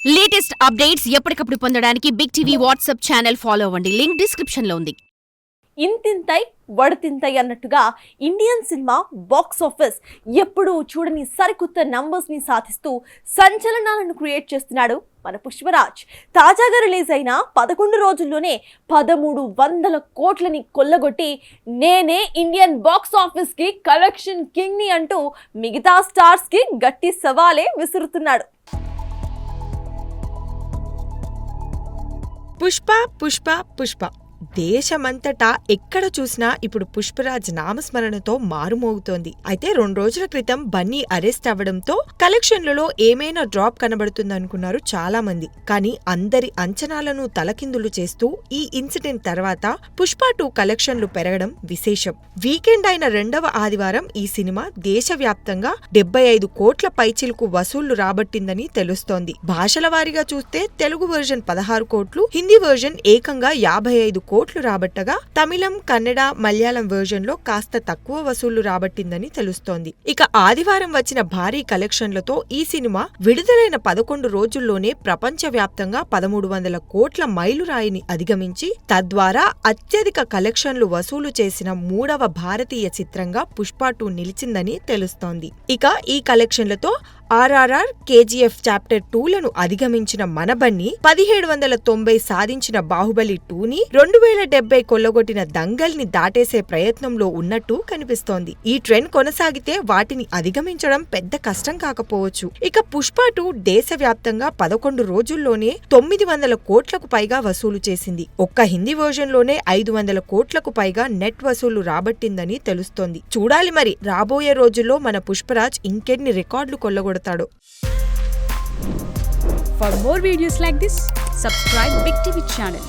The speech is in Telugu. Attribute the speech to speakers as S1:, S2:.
S1: లేటెస్ట్ అప్డేట్స్ ఎప్పటికప్పుడు పొందడానికి big TV WhatsApp channel follow అవ్వండి. లింక్ డిస్క్రిప్షన్ లో ఉంది.
S2: ఇంతింతై వడతింతై అన్నట్టుగా ఇండియన్ సినిమా బాక్స్ ఆఫీస్ ఎప్పుడూ చూడని సరికొత్త నంబర్స్ ని సాధిస్తూ సంచలనాలను క్రియేట్ చేస్తున్నాడు మన పుష్పరాజ్. తాజాగా రిలీజ్ అయిన 11 రోజుల్లోనే 1300 కోట్లని కొల్లగొట్టి నేనే ఇండియన్ బాక్స్ ఆఫీస్ కి కలెక్షన్ కింగ్ ని అంటూ మిగతా స్టార్స్ కి గట్టి సవాలే విసురుతున్నాడు.
S3: పుష్ప పుష్ప పుష్ప దేశమంతటా ఎక్కడ చూసినా ఇప్పుడు పుష్పరాజ్ నామస్మరణతో మారుమోగుతోంది. అయితే 2 రోజుల క్రితం బన్నీ అరెస్ట్ అవ్వడంతో కలెక్షన్లలో ఏమైనా డ్రాప్ కనబడుతుందనుకున్నారు చాలా మంది. కానీ అందరి అంచనాలను తలకిందులు చేస్తూ ఈ ఇన్సిడెంట్ తర్వాత పుష్ప 2 కలెక్షన్లు పెరగడం విశేషం. వీకెండ్ అయిన 2వ ఆదివారం ఈ సినిమా దేశవ్యాప్తంగా 75 కోట్ల పైచిలుకు వసూళ్లు రాబట్టిందని తెలుస్తోంది. భాషల వారీగా చూస్తే తెలుగు వర్జన్ 16 కోట్లు, హిందీ వర్జన్ ఏకంగా 55 కోట్లు రాబట్టగా తమిళం, కన్నడ, మలయాళం వర్జన్ లో కాస్త తక్కువ వసూళ్లు రాబట్టిందని తెలుస్తోంది. ఇక ఆదివారం వచ్చిన భారీ కలెక్షన్లతో ఈ సినిమా విడుదలైన 11 రోజుల్లోనే ప్రపంచవ్యాప్తంగా 1300 కోట్ల మైలురాయిని అధిగమించి తద్వారా అత్యధిక కలెక్షన్లు వసూలు చేసిన 3వ భారతీయ చిత్రంగా పుష్ప 2 నిలిచిందని తెలుస్తోంది. ఇక ఈ కలెక్షన్లతో ఆర్ఆర్ఆర్, కేజీఎఫ్ చాప్టర్ 2లను అధిగమించిన మన బన్నీ 1790 సాధించిన బాహుబలి 2ని 2070 కొల్లగొట్టిన దంగల్ ని దాటేసే ప్రయత్నంలో ఉన్నట్టు కనిపిస్తోంది. ఈ ట్రెండ్ కొనసాగితే వాటిని అధిగమించడం పెద్ద కష్టం కాకపోవచ్చు. ఇక పుష్ప 2 దేశవ్యాప్తంగా 11 రోజుల్లోనే 900 కోట్లకు పైగా వసూలు చేసింది. ఒక్క హిందీ వర్జన్ లోనే 500 కోట్లకు పైగా నెట్ వసూలు రాబట్టిందని తెలుస్తోంది. చూడాలి మరి రాబోయే రోజుల్లో మన పుష్పరాజ్ ఇంకెన్ని రికార్డులు కొల్లగొడతాడు.
S4: For more videos like this, subscribe Big TV channel.